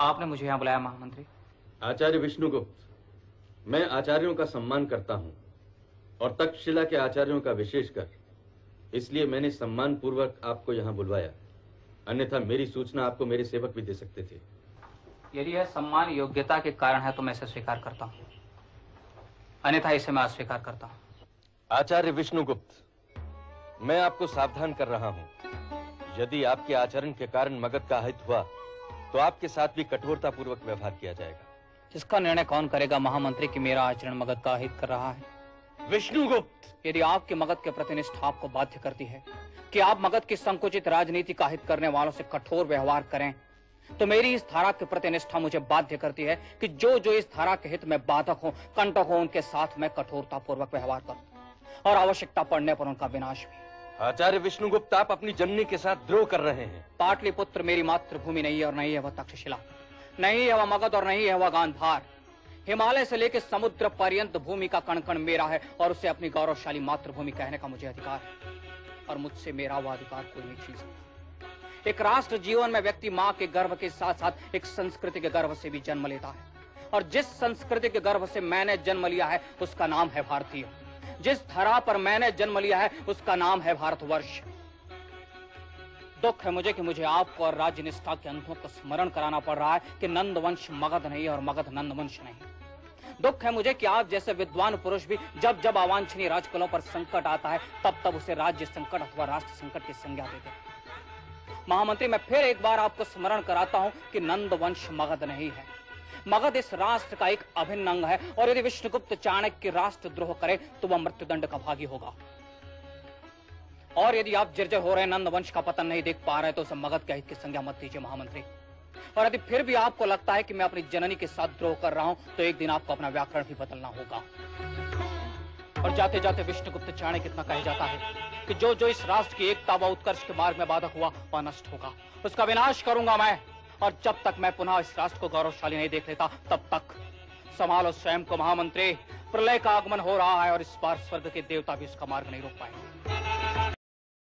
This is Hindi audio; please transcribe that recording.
आपने मुझे यहाँ बुलाया महामंत्री? आचार्य विष्णुगुप्त, मैं आचार्यों का सम्मान करता हूँ और तक्षशिला के आचार्यों का विशेषकर, इसलिए मैंने सम्मान पूर्वक आपको यहाँ बुलवाया। अन्यथा मेरी सूचना आपको मेरे सेवक भी दे सकते थे। यदि यह सम्मान योग्यता के कारण है तो मैं इसे स्वीकार करता हूँ, अन्यथा इसे मैं अस्वीकार करता हूँ। आचार्य विष्णुगुप्त, मैं आपको सावधान कर रहा हूँ। यदि आपके आचरण के कारण मगध का अहित हुआ तो आपके साथ भी कठोरता पूर्वक व्यवहार किया जाएगा। इसका निर्णय कौन करेगा महामंत्री कि मेरा आचरण मगध का अहित कर रहा है? विष्णुगुप्त, यदि आपकी मगध के प्रति निष्ठा आपको बाध्य करती है कि आप मगध की संकुचित राजनीति का हित करने वालों से कठोर व्यवहार करें, तो मेरी इस धारा के प्रति निष्ठा मुझे बाध्य करती है कि जो जो इस धारा के हित में बाधक हो, कंटक हो, उनके साथ मैं कठोरता पूर्वक व्यवहार करूं और आवश्यकता पड़ने पर उनका विनाश भी। आचार्य विष्णुगुप्त, आप अपनी जननी के साथ द्रोह कर रहे हैं। पाटलिपुत्र मेरी मातृभूमि नहीं है और नहीं है वह तक्षशिला, नहीं है वह मगध और नहीं है वह गांधार। हिमालय से लेकर समुद्र पर्यंत भूमि का कण कण मेरा है और उसे अपनी गौरवशाली मातृभूमि कहने का मुझे अधिकार है और मुझसे मेरा वह अधिकार कोई नहीं छीन सकता। एक राष्ट्र जीवन में व्यक्ति माँ के गर्भ के साथ साथ एक संस्कृति के गर्भ से भी जन्म लेता है और जिस संस्कृति के गर्भ से मैंने जन्म लिया है उसका नाम है भारतीय। जिस धरा पर मैंने जन्म लिया है उसका नाम है भारतवर्ष। दुख है मुझे कि मुझे आपको और राज्य निष्ठा के अंधों को स्मरण कराना पड़ रहा है कि नंदवंश मगध नहीं और मगध नंदवंश नहीं। दुख है मुझे कि आप जैसे विद्वान पुरुष भी जब जब अवांछनीय राजकुलों पर संकट आता है तब तब उसे राज्य संकट अथवा राष्ट्र संकट की संज्ञा देते हैं। महामंत्री, मैं फिर एक बार आपको स्मरण कराता हूं कि नंदवंश मगध नहीं है। मगध इस राष्ट्र का एक अभिन्न अंग है और यदि विष्णुगुप्त चाणक्य राष्ट्रद्रोह करे तो वह मृत्युदंड का भागी होगा। और यदि आप जर्जर हो रहे नंदवंश का पतन नहीं देख पा रहे तो उसे मगध के हित की संज्ञा मत दीजिए महामंत्री। और यदि फिर भी आपको लगता है कि मैं अपनी जननी के साथ द्रोह कर रहा हूं तो एक दिन आपको अपना व्याकरण भी बदलना होगा। और जाते जाते विष्णुगुप्त चाणक्य इतना कह जाता है कि जो जो इस राष्ट्र की एकता व उत्कर्ष के मार्ग में बाधक हुआ वह नष्ट होगा, उसका विनाश करूंगा मैं। और जब तक मैं पुनः इस राष्ट्र को गौरवशाली नहीं देख लेता तब तक संभालो स्वयं को महामंत्री। प्रलय का आगमन हो रहा है और इस बार स्वर्ग के देवता भी उसका मार्ग नहीं रोक पाएंगे।